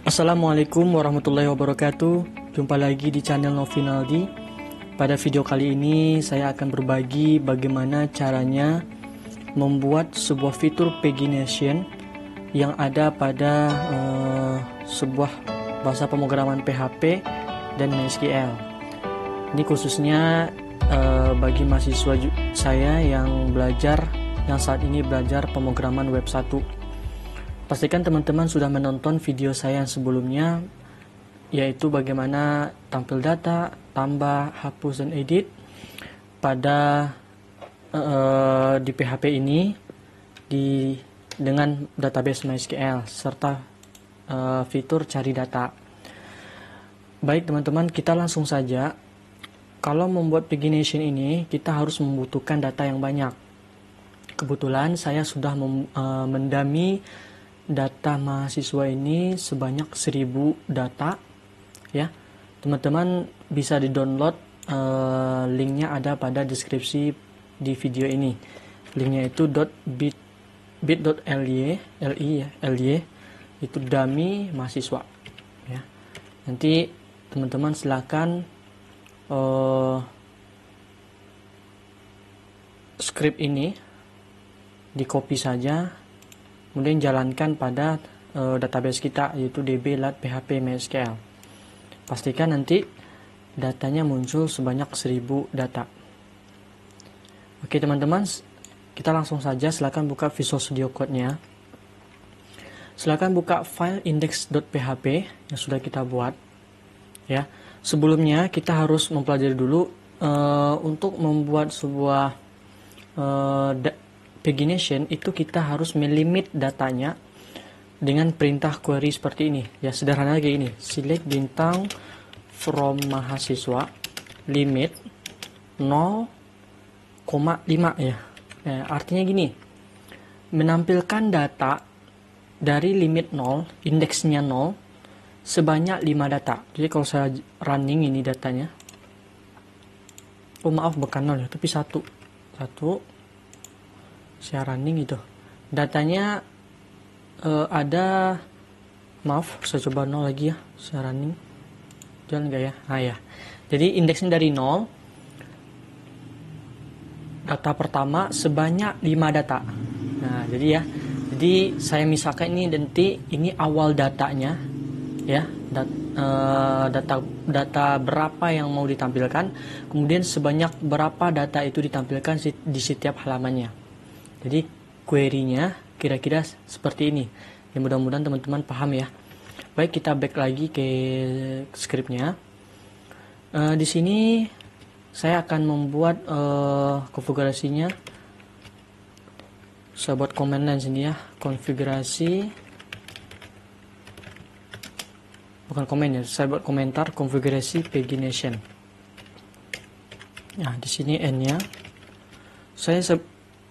Assalamualaikum warahmatullahi wabarakatuh. Jumpa lagi di channel Novinaldi. Pada video kali ini saya akan berbagi bagaimana caranya membuat sebuah fitur pagination yang ada pada sebuah bahasa pemrograman PHP dan MySQL. Ini khususnya bagi mahasiswa saya yang saat ini belajar pemrograman web 1. Pastikan teman-teman sudah menonton video saya yang sebelumnya, yaitu bagaimana tampil data, tambah, hapus, dan edit pada di PHP ini dengan database MySQL serta fitur cari data. Baik teman-teman, kita langsung saja. Kalau membuat pagination ini, kita harus membutuhkan data yang banyak. Kebetulan saya sudah mendami data mahasiswa ini sebanyak 1000 data, ya. Teman-teman bisa di-download, linknya ada pada deskripsi di video ini. Linknya itu bit.ly itu dummy mahasiswa, ya. Nanti teman-teman silakan script ini di copy saja, kemudian jalankan pada database kita, yaitu db.php.mysql. Pastikan nanti datanya muncul sebanyak 1000 data. Oke teman-teman, kita langsung saja. Silakan buka Visual Studio Code-nya. Silakan buka file index.php yang sudah kita buat, ya. Sebelumnya kita harus mempelajari dulu untuk membuat sebuah pagination itu kita harus melimit datanya dengan perintah query seperti ini, ya. Sederhana kayak ini, select bintang from mahasiswa limit 0,5, ya. Artinya gini, menampilkan data dari limit 0, indeksnya 0 sebanyak 5 data. Jadi kalau saya running ini datanya, maaf bukan 0 ya, tapi 1 saya running itu datanya ada, maaf saya coba 0 lagi ya, saya running jalan nggak ya, ya. Jadi indeksnya dari 0, data pertama sebanyak 5 data. Nah jadi saya misalkan ini nanti ini awal datanya, ya, data berapa yang mau ditampilkan, kemudian sebanyak berapa data itu ditampilkan di setiap halamannya. Jadi query-nya kira-kira seperti ini. Ya, mudah-mudahan teman-teman paham ya. Baik, kita back lagi ke script-nya. Di sini saya akan membuat konfigurasinya. Saya buat command line sini ya. Konfigurasi. Bukan komen ya, saya buat komentar konfigurasi pagination. Nah, di sini n-nya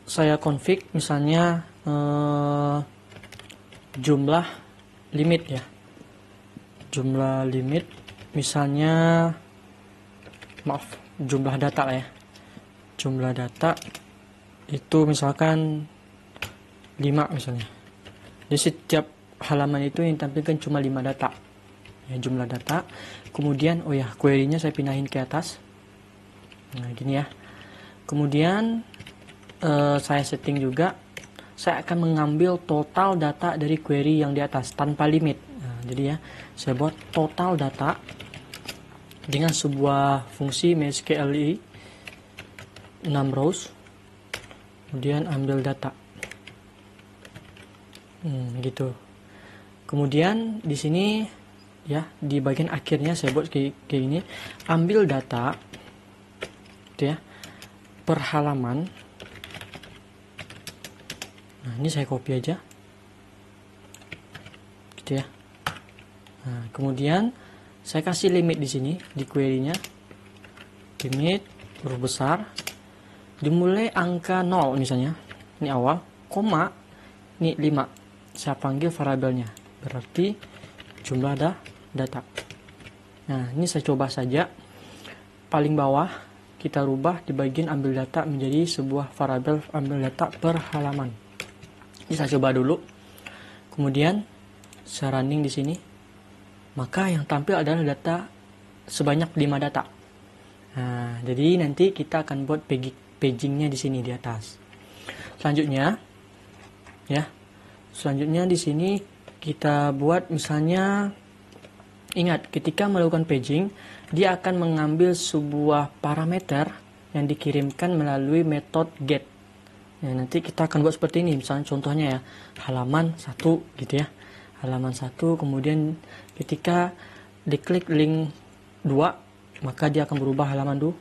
saya config misalnya jumlah limit, ya. Jumlah limit misalnya, maaf, jumlah data lah ya. Jumlah data itu misalkan 5 misalnya. Di setiap halaman itu yang tampilkan cuma 5 data. Ya, jumlah data. Kemudian query-nya saya pindahin ke atas. Nah, gini ya. Kemudian saya setting juga, saya akan mengambil total data dari query yang di atas tanpa limit. Nah, jadi ya, saya buat total data dengan sebuah fungsi MySQL 6 rows, kemudian ambil data, gitu. Kemudian di sini, ya, di bagian akhirnya saya buat kayak gini, ambil data, gitu ya, per halaman. Nah, ini saya copy aja, gitu ya. Nah, kemudian saya kasih limit di sini di query-nya, limit huruf besar, dimulai angka 0 misalnya, ini awal, koma, ini 5, saya panggil variabelnya, berarti jumlah data. Nah, ini saya coba saja, paling bawah kita rubah di bagian ambil data menjadi sebuah variabel ambil data per halaman. Ini saya coba dulu. Kemudian saya running di sini. maka yang tampil adalah data sebanyak 5 data. Nah, jadi nanti kita akan buat pagingnya di sini di atas. Selanjutnya, ya, di sini kita buat misalnya, ingat ketika melakukan paging, dia akan mengambil sebuah parameter yang dikirimkan melalui metode get. Nah, nanti kita akan buat seperti ini, misalnya contohnya ya, halaman 1 gitu ya. Halaman 1, kemudian ketika diklik link 2, maka dia akan berubah halaman 2.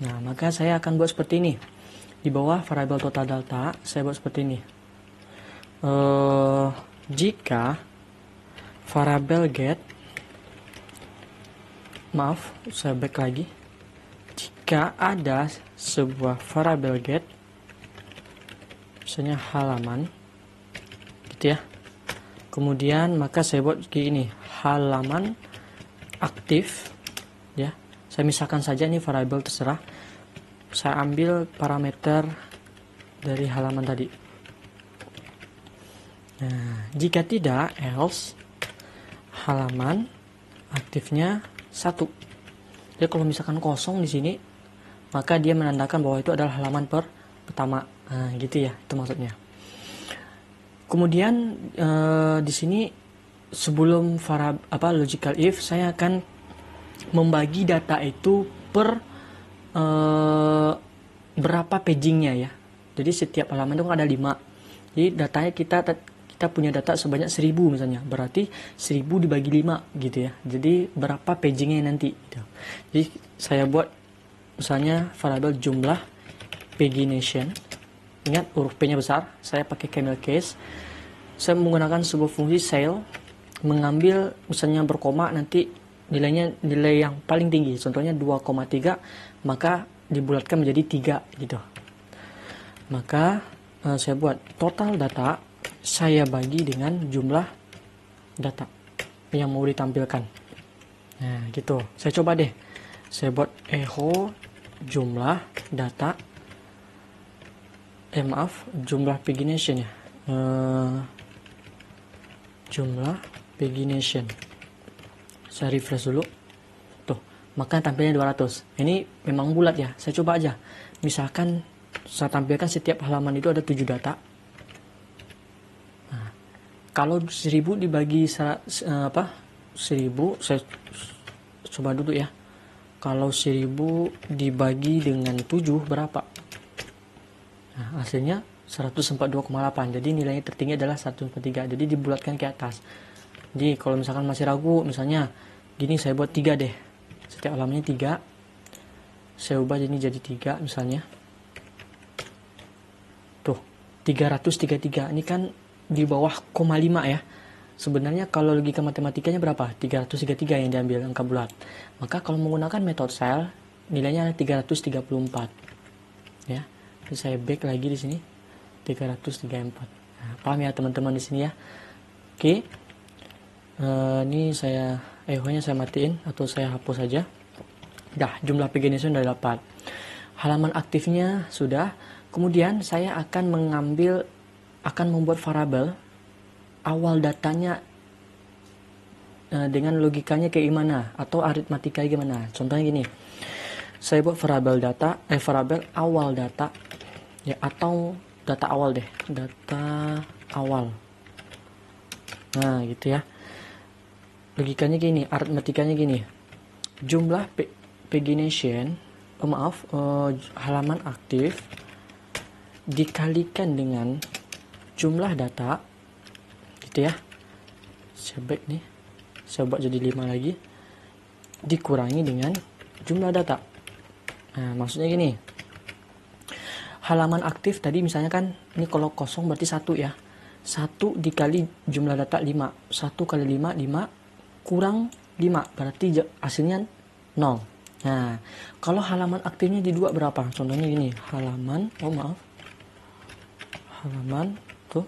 Nah, maka saya akan buat seperti ini. Di bawah variabel total data, saya buat seperti ini. Jika variabel get, maaf, saya back lagi. Jika ada sebuah variabel get, misalnya halaman, gitu ya. Kemudian maka saya buat kayak ini, halaman aktif, ya. Saya misalkan saja ini variabel terserah. Saya ambil parameter dari halaman tadi. Nah, jika tidak, else, halaman aktifnya 1. Jadi kalau misalkan kosong di sini, maka dia menandakan bahwa itu adalah halaman pertama. Nah, gitu ya, itu maksudnya. Kemudian di sini sebelum logical if, saya akan membagi data itu per berapa pagingnya ya. Jadi setiap halaman itu kan ada 5. Jadi datanya kita punya data sebanyak 1000 misalnya. Berarti 1000 dibagi 5 gitu ya. Jadi berapa pagingnya nanti gitu. Jadi saya buat misalnya variabel jumlah pagination. Ingat huruf P-nya besar, saya pakai camel case. Saya menggunakan sebuah fungsi cell, mengambil misalnya berkoma, nanti nilai yang paling tinggi, contohnya 2,3, maka dibulatkan menjadi 3 gitu. Maka saya buat total data, saya bagi dengan jumlah data yang mau ditampilkan. Nah gitu, saya coba deh. Saya buat echo jumlah data, jumlah pagination ya. Jumlah pagination. Saya refresh dulu. Tuh, maka tampilnya 200. Ini memang bulat ya. Saya coba aja. Misalkan saya tampilkan setiap halaman itu ada 7 data. Nah, kalau 1000 dibagi 1000, saya coba dulu ya. Kalau 1000 dibagi dengan 7 berapa? Nah, hasilnya 142,8. Jadi nilainya tertinggi adalah 143. Jadi dibulatkan ke atas. Jadi kalau misalkan masih ragu, misalnya gini, saya buat 3 deh. Setiap halamannya 3. Saya ubah ini jadi 3 misalnya. Tuh, 333. Ini kan di bawah 0,5 ya. Sebenarnya kalau logika matematikanya berapa? 333 yang diambil angka bulat. Maka kalau menggunakan metode cell, nilainya ada 334. Ya. Jadi saya back lagi di sini. 334. Nah, paham ya teman-teman di sini ya. Oke. Ini saya echo-nya saya matiin atau saya hapus saja. Dah, jumlah pagination sudah dapat. Halaman aktifnya sudah. Kemudian saya akan membuat variabel awal datanya dengan logikanya kayak gimana atau aritmatika gimana. Contohnya gini. Saya buat variabel awal data ya, atau data awal deh, data awal. Nah gitu ya, logikanya gini, aritmatikanya gini, jumlah pagination, halaman aktif dikalikan dengan jumlah data, gitu ya. Saya back nih, saya buat jadi 5 lagi, dikurangi dengan jumlah data. Nah maksudnya gini, halaman aktif tadi misalnya kan, ini kalau kosong berarti 1 ya. 1 dikali jumlah data 5. 1 kali 5, 5 kurang 5. Berarti hasilnya 0. Nah, kalau halaman aktifnya di 2 berapa? Contohnya gini, halaman tuh.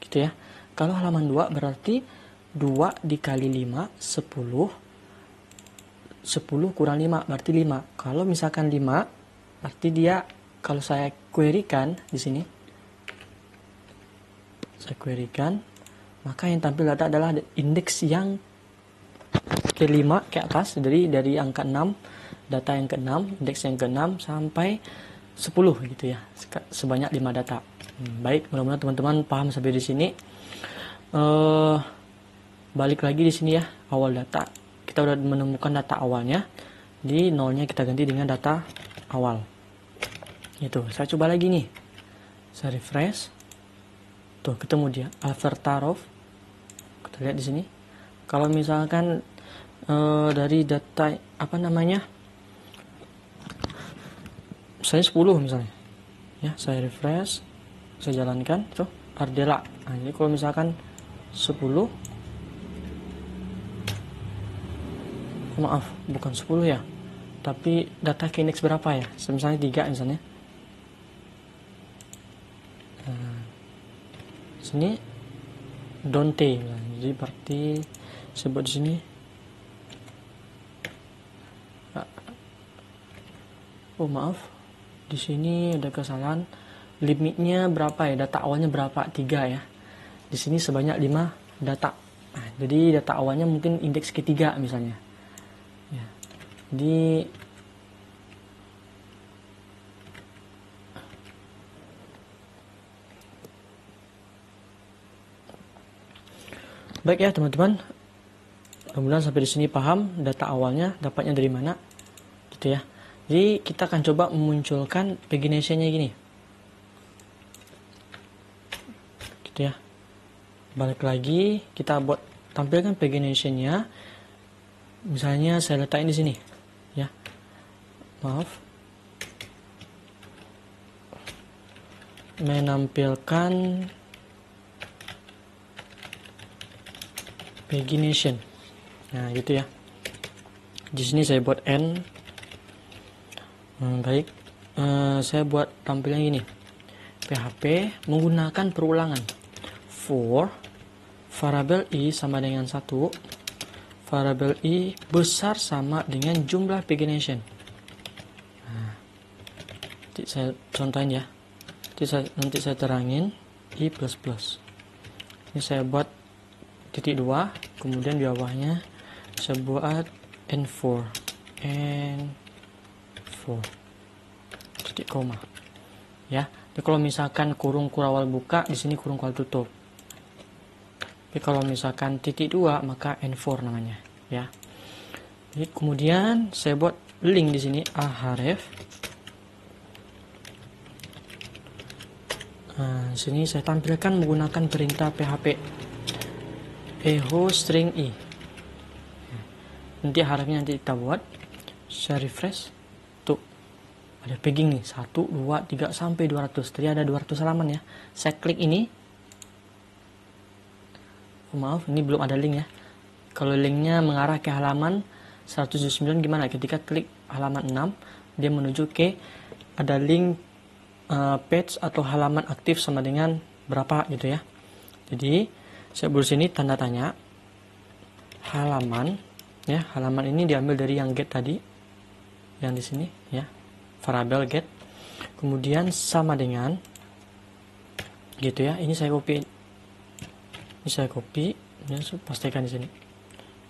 Gitu ya. Kalau halaman 2 berarti 2 dikali 5, 10. 10 kurang 5 berarti 5. Kalau misalkan 5, berarti dia, kalau saya querykan di sini, saya querykan maka yang tampil data adalah indeks yang ke-5 ke atas. Jadi dari angka 6, data yang ke-6, indeks yang ke-6 sampai 10 gitu ya. Sebanyak 5 data. Baik, mudah-mudahan teman-teman paham sampai di sini. Balik lagi di sini ya, awal data. Kita udah menemukan data awalnya. Di nolnya kita ganti dengan data awal. Itu, saya coba lagi nih. Saya refresh. Tuh, ketemu dia, Alvertarov. Kita lihat di sini. Kalau misalkan dari data apa namanya? Saya 10 misalnya. Ya, saya refresh. Saya jalankan, tuh, Ardela. Nah, jadi kalau misalkan 10, maaf, bukan 10 ya, tapi data ke indeks berapa ya, misalnya 3 misalnya. Nah, sini Dante, jadi berarti sebut di sini. Oh maaf, di sini ada kesalahan. Limitnya berapa ya, data awalnya berapa, 3 ya. Di sini sebanyak 5 data. Nah, jadi data awalnya mungkin indeks ketiga misalnya. Ya. Jadi baik ya teman-teman. Mudah-mudahan sampai di sini paham data awalnya dapatnya dari mana, gitu ya. Jadi kita akan coba memunculkan pagination-nya gini, gitu ya. Balik lagi, kita buat tampilkan pagination-nya. Misalnya saya letakkan di sini, ya. Maaf. Menampilkan pagination. Nah, gitu ya. Di sini saya buat n. Baik. Saya buat tampilan gini. PHP menggunakan perulangan. For variabel i sama dengan 1. Variabel i besar sama dengan jumlah pagination. Nah, nanti saya contohin ya. Nanti saya terangin i++. Ini saya buat titik 2, kemudian di bawahnya saya buat n4 titik koma. Ya. Tapi kalau misalkan kurung kurawal buka, di sini kurung kurawal tutup. Tapi kalau misalkan titik 2 maka n4 namanya, ya. Jadi kemudian saya buat link di sini ahref. Nah, di sini saya tampilkan menggunakan perintah PHP echo string i. Nanti harapnya nanti kita buat. Saya refresh. Tuh, ada pagging nih 1, 2, 3 sampai 200. Tadi ada 200 halaman ya. Saya klik ini. Maaf, ini belum ada link ya. Kalau linknya mengarah ke halaman 179 gimana? Ketika klik halaman 6, dia menuju ke ada link page atau halaman aktif sama dengan berapa gitu ya. Jadi saya buat sini tanda tanya halaman ya. Halaman ini diambil dari yang get tadi, yang di sini ya, variabel get. Kemudian sama dengan gitu ya. Ini saya copy. Ya, pastikan di sini.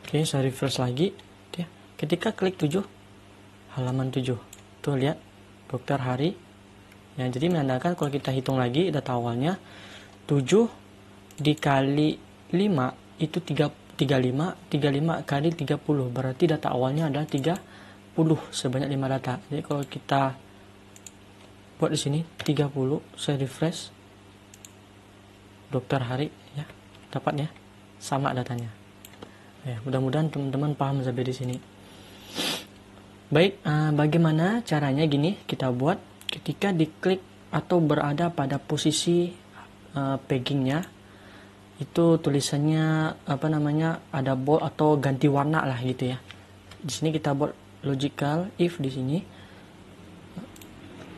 Oke, saya refresh lagi. Ya. Ketika klik 7, halaman 7. Tuh lihat, Dokter Hari. Ya, jadi menandakan kalau kita hitung lagi data awalnya 7 dikali 5 itu 35 kali 30. Berarti data awalnya adalah 30 sebanyak 5 data. Jadi kalau kita buat di sini 30, saya refresh Dokter Hari ya. Dapatnya sama datanya. Ya, mudah-mudahan teman-teman paham sampai di sini. Baik, bagaimana caranya gini kita buat ketika diklik atau berada pada posisi paggingnya itu tulisannya apa namanya ada bold atau ganti warna lah gitu ya. Di sini kita buat logical if di sini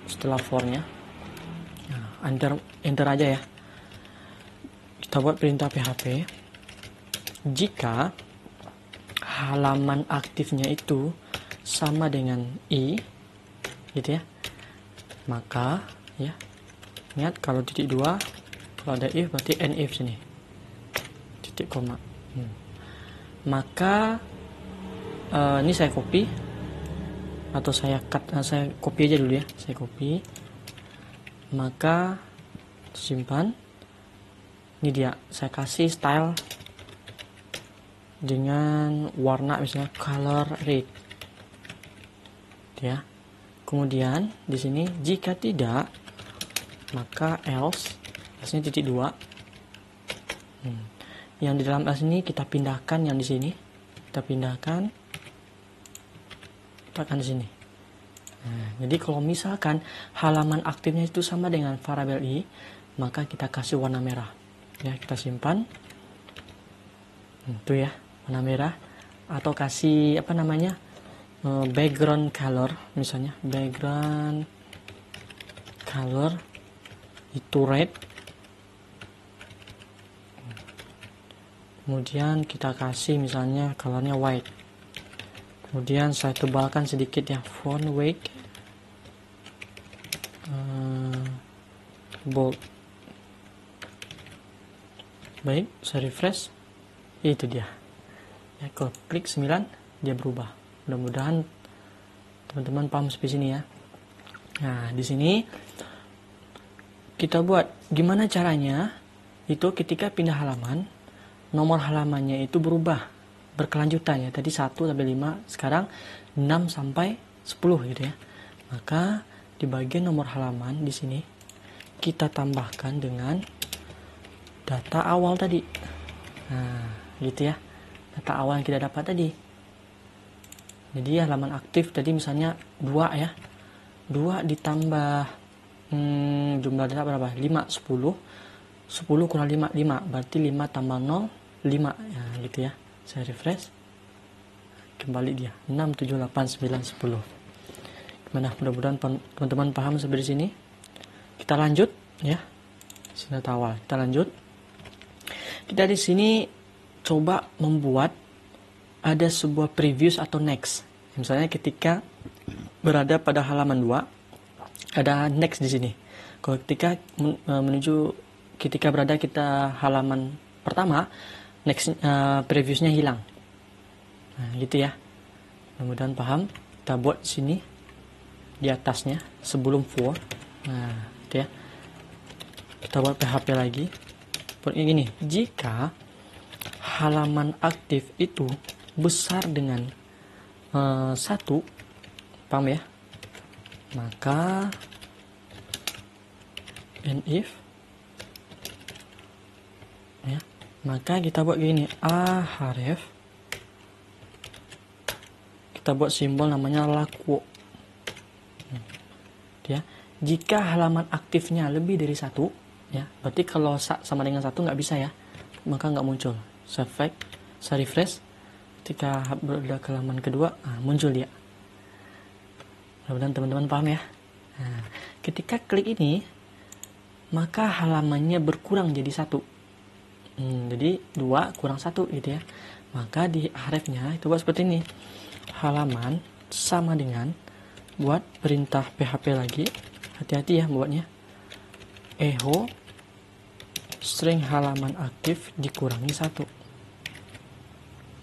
setelah for-nya. Nah, enter aja ya. Kita buat perintah PHP. Jika halaman aktifnya itu sama dengan i gitu ya, maka ya ingat kalau titik 2 kalau ada if berarti n if sini titik koma. Maka ini saya copy atau saya cut, saya copy aja dulu ya, saya copy. Maka simpan. Ini dia, saya kasih style dengan warna misalnya color red ya. Kemudian di sini jika tidak, maka else nya titik 2. Yang di dalam else ini kita pindahkan, yang di sini kita pindahkan, tekan di sini. Jadi kalau misalkan halaman aktifnya itu sama dengan variabel i, maka kita kasih warna merah ya, kita simpan itu ya, warna merah, atau kasih apa namanya, background color, misalnya background color itu red. Kemudian kita kasih misalnya colornya white. Kemudian saya tebalkan sedikit ya, font weight bold. Baik, saya refresh. Itu dia ya, kalau klik 9 dia berubah. Mudah-mudahan teman-teman paham sampai sini ya. Nah, di sini kita buat gimana caranya itu ketika pindah halaman, nomor halamannya itu berubah berkelanjutan ya. Tadi 1 sampai 5, sekarang 6 sampai 10 gitu ya. Maka di bagian nomor halaman di sini kita tambahkan dengan data awal tadi. Nah, gitu ya. Data awal yang kita dapat tadi. Jadi halaman aktif tadi misalnya 2 ya. 2 ditambah jumlah data berapa? 5, 10. 10 kurang 5, 5. Berarti 5 tambah 0, 5. Ya, gitu ya. Saya refresh. Kembali dia. 6, 7, 8, 9, 10. Gimana? Mudah-mudahan teman-teman paham sampai di sini. Kita lanjut ya. Sini data awal. Kita lanjut. Kita di sini coba membuat ada sebuah previews atau next. Misalnya ketika berada pada halaman 2, ada next di sini. Kalau ketika ketika berada kita halaman pertama, next previewsnya hilang. Nah, gitu ya. Mudah-mudahan paham. Kita buat sini di atasnya sebelum for. Nah, gitu ya. Kita buat PHP lagi. Ini jika halaman aktif itu besar dengan 1, paham ya, maka if ya, maka kita buat gini, href, kita buat simbol namanya laku ya. Jika halaman aktifnya lebih dari 1 ya, berarti kalau sama dengan 1 nggak bisa ya, maka nggak muncul. Saya refresh. Ketika berada ke halaman kedua, muncul dia. Mudah-mudahan teman-teman paham ya. Nah, ketika klik ini, maka halamannya berkurang jadi 1. Jadi 2 kurang 1 gitu ya. Maka di hrefnya itu buat seperti ini. Halaman sama dengan, buat perintah PHP lagi. Hati-hati ya buatnya. Echo string halaman aktif dikurangi 1.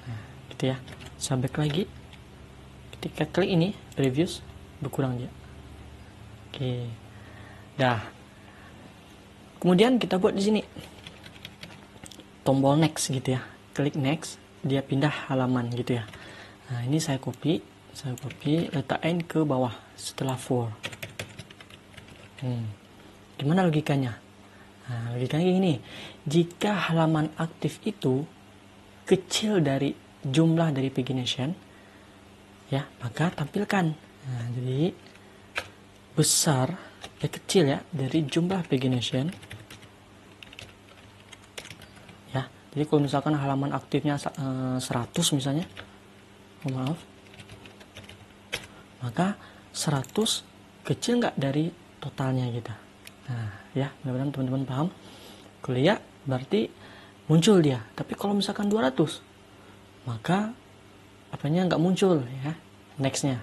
Nah, gitu ya. Saya back lagi. Ketika klik ini previews, berkurang dia. Oke. Dah. Kemudian kita buat di sini tombol next gitu ya. Klik next, dia pindah halaman gitu ya. Nah, ini saya copy, letakkan ke bawah setelah for. Gimana logikanya? Nah, logikanya gini, jika halaman aktif itu kecil dari jumlah dari pagination, ya, maka tampilkan. Nah, jadi besar, kecil ya, dari jumlah pagination. Ya, jadi kalau misalkan halaman aktifnya 100 misalnya, maaf, maka 100 kecil nggak dari totalnya kita. Nah, ya, mudah-mudahan teman-teman paham. Kuliah berarti muncul dia. Tapi kalau misalkan 200, maka apanya nggak muncul ya, nextnya.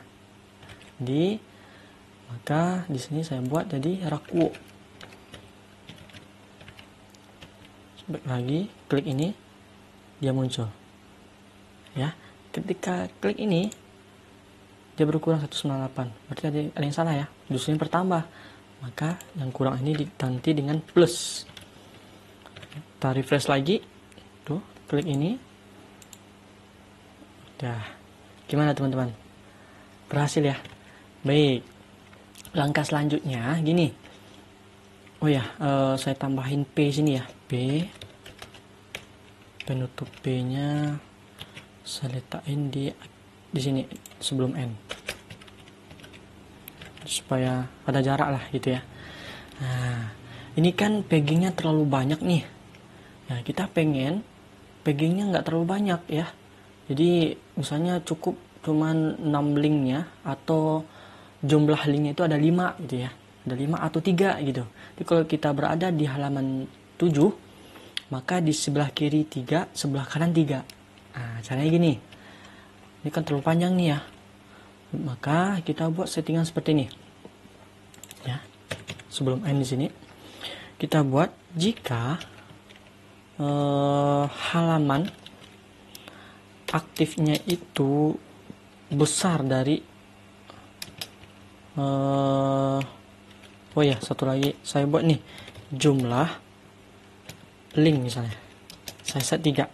Maka di sini saya buat jadi raku. Back lagi, klik ini, dia muncul. Ya, ketika klik ini dia berkurang 198, berarti ada yang salah ya, justru yang bertambah, maka yang kurang ini diganti dengan plus. Kita refresh lagi, tuh klik ini, udah. Gimana teman-teman, berhasil ya? Baik, langkah selanjutnya gini. Oh ya, saya tambahin P sini ya, P, penutup P nya saya letakin di sini sebelum N, supaya ada jarak lah gitu ya. Nah, ini kan paggingnya terlalu banyak nih. Nah, kita pengen paggingnya nggak terlalu banyak ya. Jadi misalnya cukup cuman 6 linknya, atau jumlah linknya itu ada 5 gitu ya. Ada 5 atau 3 gitu. Jadi kalau kita berada di halaman 7, maka di sebelah kiri 3, sebelah kanan 3. Nah, caranya gini. Ini kan terlalu panjang nih ya. Maka kita buat settingan seperti ini. Ya. Sebelum N di sini, kita buat jika halaman aktifnya itu besar dari oh ya, satu lagi saya buat nih, jumlah link misalnya. Saya set 3.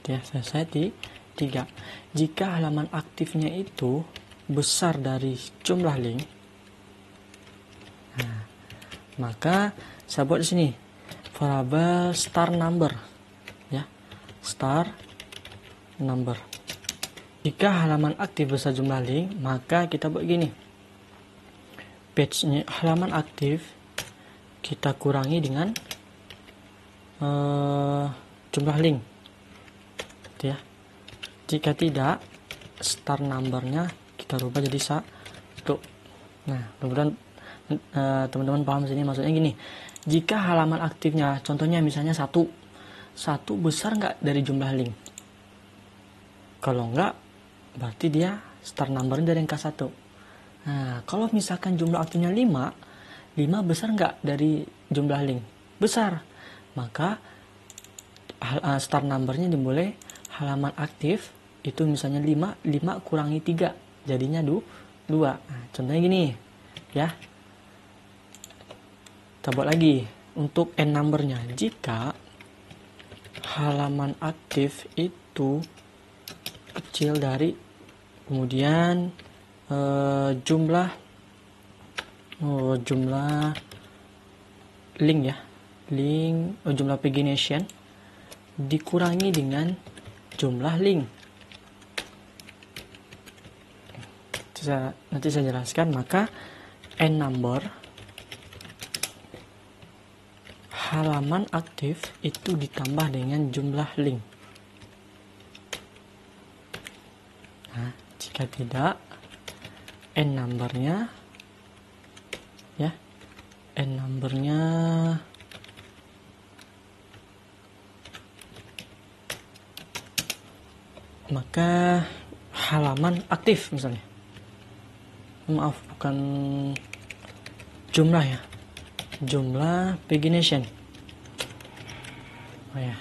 Ya, saya set di 3. Jika halaman aktifnya itu besar dari jumlah link, nah, maka saya buat di sini variabel star number ya, star number. Jika halaman aktif besar jumlah link, maka kita buat gini, page-nya halaman aktif kita kurangi dengan jumlah link gitu ya. Jika tidak, star number-nya kita rubah jadi 1. Nah, mudah-mudahan teman-teman paham sini. Maksudnya gini, jika halaman aktifnya contohnya misalnya 1 besar nggak dari jumlah link? Kalau nggak, berarti dia star number-nya dari angka 1. Nah, kalau misalkan jumlah aktifnya 5 besar nggak dari jumlah link? Besar. Maka star number-nya dimulai halaman aktif itu misalnya 5 kurangi 3 jadinya 2. Nah, contohnya gini ya. Kita buat lagi untuk N number-nya. Jika halaman aktif itu kecil dari, kemudian jumlah link ya, jumlah pagination dikurangi dengan jumlah link. Nanti saya jelaskan. Maka N number halaman aktif itu ditambah dengan jumlah link. Nah, jika tidak, N number-nya ya, N number-nya maka halaman aktif misalnya, maaf bukan jumlah ya, jumlah pagination. Oh ya,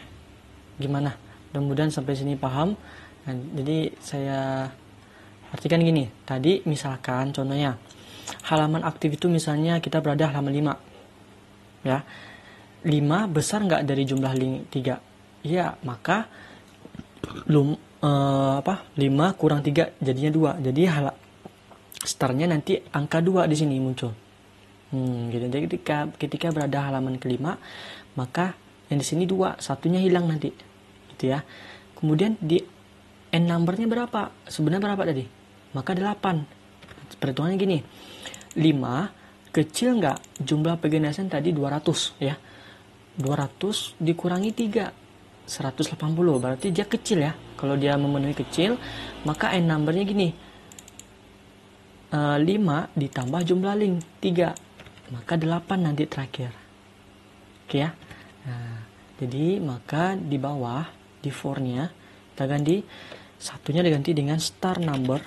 gimana? Mudah-mudahan sampai sini paham. Nah, jadi saya artikan gini, tadi misalkan contohnya halaman aktif itu misalnya kita berada halaman 5 ya, 5 besar nggak dari jumlah link 3? Iya, maka 5 kurang 3 jadinya 2. Jadi startnya nanti angka 2 di sini muncul. Gitu. Jadi ketika berada halaman kelima, maka yang di sini 2, satunya hilang nanti. Gitu ya. Kemudian di N number-nya berapa? Sebenarnya berapa tadi? Maka 8. Perhitungannya gini. 5 kecil nggak? Jumlah pagination tadi 200 ya. 200 dikurangi 3. 180, berarti dia kecil ya. Kalau dia memenuhi kecil, maka N number-nya gini, 5 ditambah jumlah link 3, maka 8 nanti terakhir. Oke ya. Nah, jadi maka di bawah di for-nya kita ganti, satunya diganti dengan star number,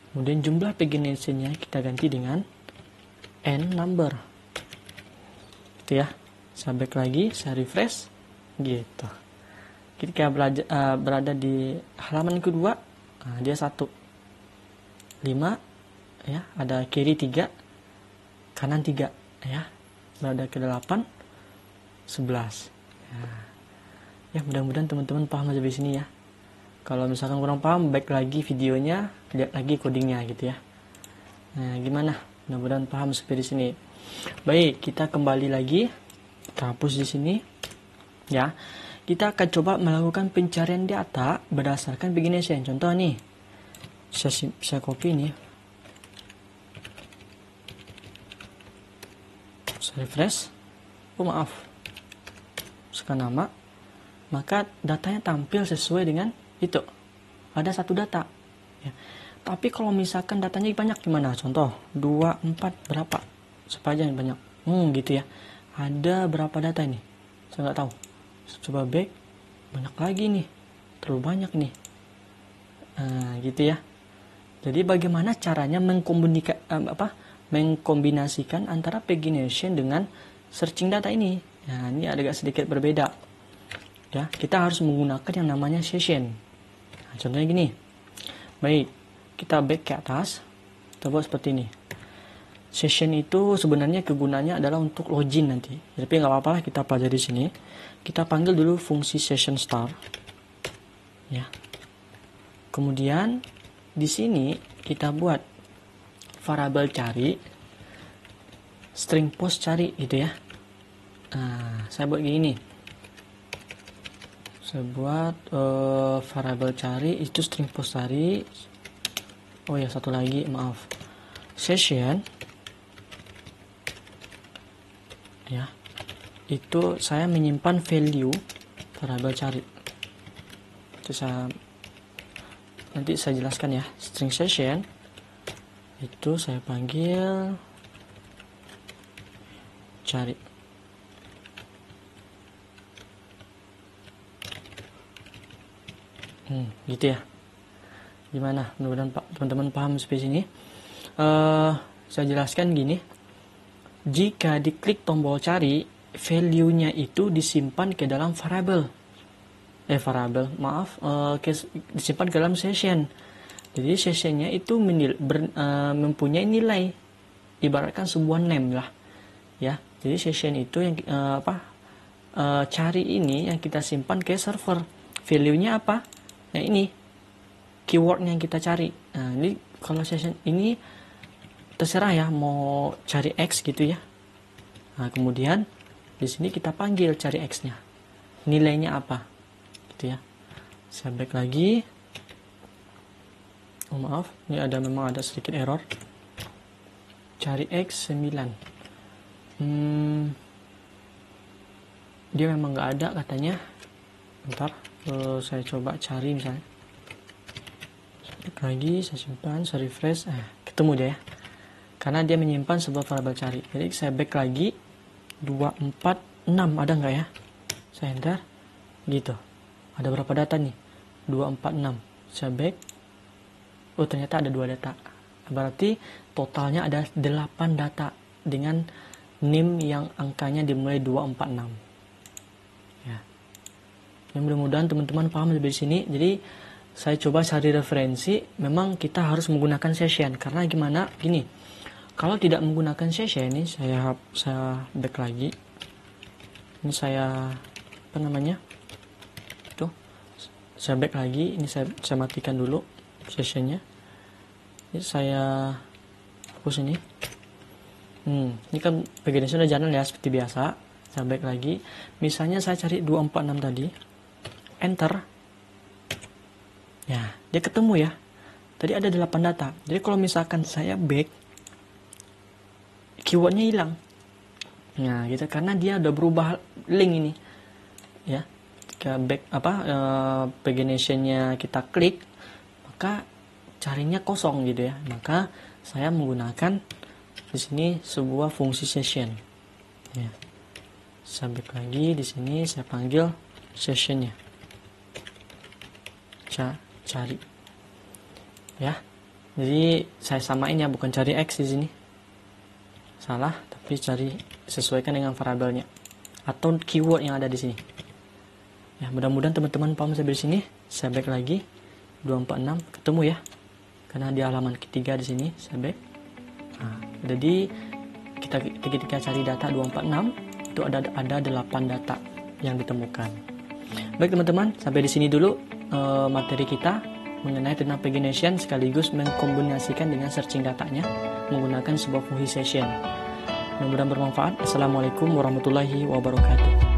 kemudian jumlah pagination-nya kita ganti dengan N number. Gitu ya. Saya back lagi, saya refresh gitu. Ketika berada di halaman kedua, dia 1, 5, ya, ada kiri 3, kanan 3, ya. Berada ke 8, 11. Ya, mudah-mudahan teman-teman paham sampai sini ya. Kalau misalkan kurang paham, baik lagi videonya, lihat lagi codingnya gitu ya. Nah, gimana? Mudah-mudahan paham sampai di sini. Baik, kita kembali lagi, kita hapus di sini, ya. Kita akan coba melakukan pencarian data berdasarkan pagination. Contoh nih, saya copy nih, saya refresh. Oh maaf, sekarang nama, maka datanya tampil sesuai dengan itu. Ada 1 data. Ya. Tapi kalau misalkan datanya banyak gimana? Contoh 2, 4 berapa? Supaya yang banyak. Gitu ya. Ada berapa data ini? Saya nggak tahu. Coba back, banyak lagi nih, terlalu banyak nih. Gitu ya. Jadi bagaimana caranya mengkombinasikan antara pagination dengan searching data ini? Nah, ini agak sedikit berbeda. Ya, kita harus menggunakan yang namanya session. Nah, contohnya gini. Baik, kita back ke atas. Kita buat seperti ini. Session itu sebenarnya kegunaannya adalah untuk login nanti. Tapi nggak apa-apa lah, kita pelajari di sini. Kita panggil dulu fungsi session start. Ya. Kemudian di sini kita buat variabel cari, string post cari gitu ya. Nah, saya buat gini. Saya buat variabel cari itu string post cari. Oh ya, satu lagi, maaf. Session. Ya, itu saya menyimpan value variabel cari. Itu nanti saya jelaskan ya. String session itu saya panggil cari. Gitu ya. Gimana? Mudah-mudahan teman-teman paham sampai sini. Saya jelaskan gini. Jika diklik tombol cari, value-nya itu disimpan ke dalam disimpan ke dalam session. Jadi sessionnya itu mempunyai nilai, ibaratkan sebuah name lah, ya. Jadi session itu yang cari ini yang kita simpan ke server. Value-nya apa? Nah ini keywordnya yang kita cari. Nah ini kalau session ini terserah ya, mau cari X gitu ya. Nah, kemudian di sini kita panggil cari X-nya. Nilainya apa? Gitu ya. Saya back lagi. Oh maaf, ini memang ada sedikit error. Cari X 9. Dia memang nggak ada katanya. Bentar, saya coba cari misalnya. Saya back lagi, saya simpan, saya refresh. Ketemu dia ya. Karena dia menyimpan sebuah variabel cari. Jadi saya back lagi 246 ada nggak ya? Saya enter. Gitu. Ada berapa data nih? 246. Saya back. Oh ternyata ada 2 data. Berarti totalnya ada 8 data dengan NIM yang angkanya dimulai 246. Ya. Yang mudah-mudahan teman-teman paham lebih di sini. Jadi saya coba cari referensi. Memang kita harus menggunakan session. Karena gimana? Gini. Kalau tidak menggunakan session ini, saya back lagi. Ini saya tuh, saya back lagi. Ini saya matikan dulu sessionnya. Ini saya hapus ini. Ini kan pagination sudah jalan ya seperti biasa. Saya back lagi. Misalnya saya cari 246 tadi, enter. Ya, dia ketemu ya. Tadi ada 8 data. Jadi kalau misalkan saya back, keywordnya hilang. Nah, gitu karena dia udah berubah link ini. Ya. Jika back paginationnya kita klik, maka carinya kosong gitu ya. Maka saya menggunakan di sini sebuah fungsi session. Ya. Saya back lagi di sini, saya panggil sessionnya. Cari. Ya. Jadi saya samain ya, bukan cari X di sini. Salah, tapi cari sesuaikan dengan variabelnya atau keyword yang ada di sini. Ya, mudah-mudahan teman-teman paham sampai sini. Saya back lagi 246 ketemu ya. Karena di halaman ketiga di sini saya back. Nah, jadi ketika cari data 246 itu ada 8 data yang ditemukan. Baik teman-teman, sampai di sini dulu materi kita mengenai tentang pagination sekaligus mengkombinasikan dengan searching datanya menggunakan sebuah fungsi session. Mudah-mudahan bermanfaat. Assalamualaikum warahmatullahi wabarakatuh.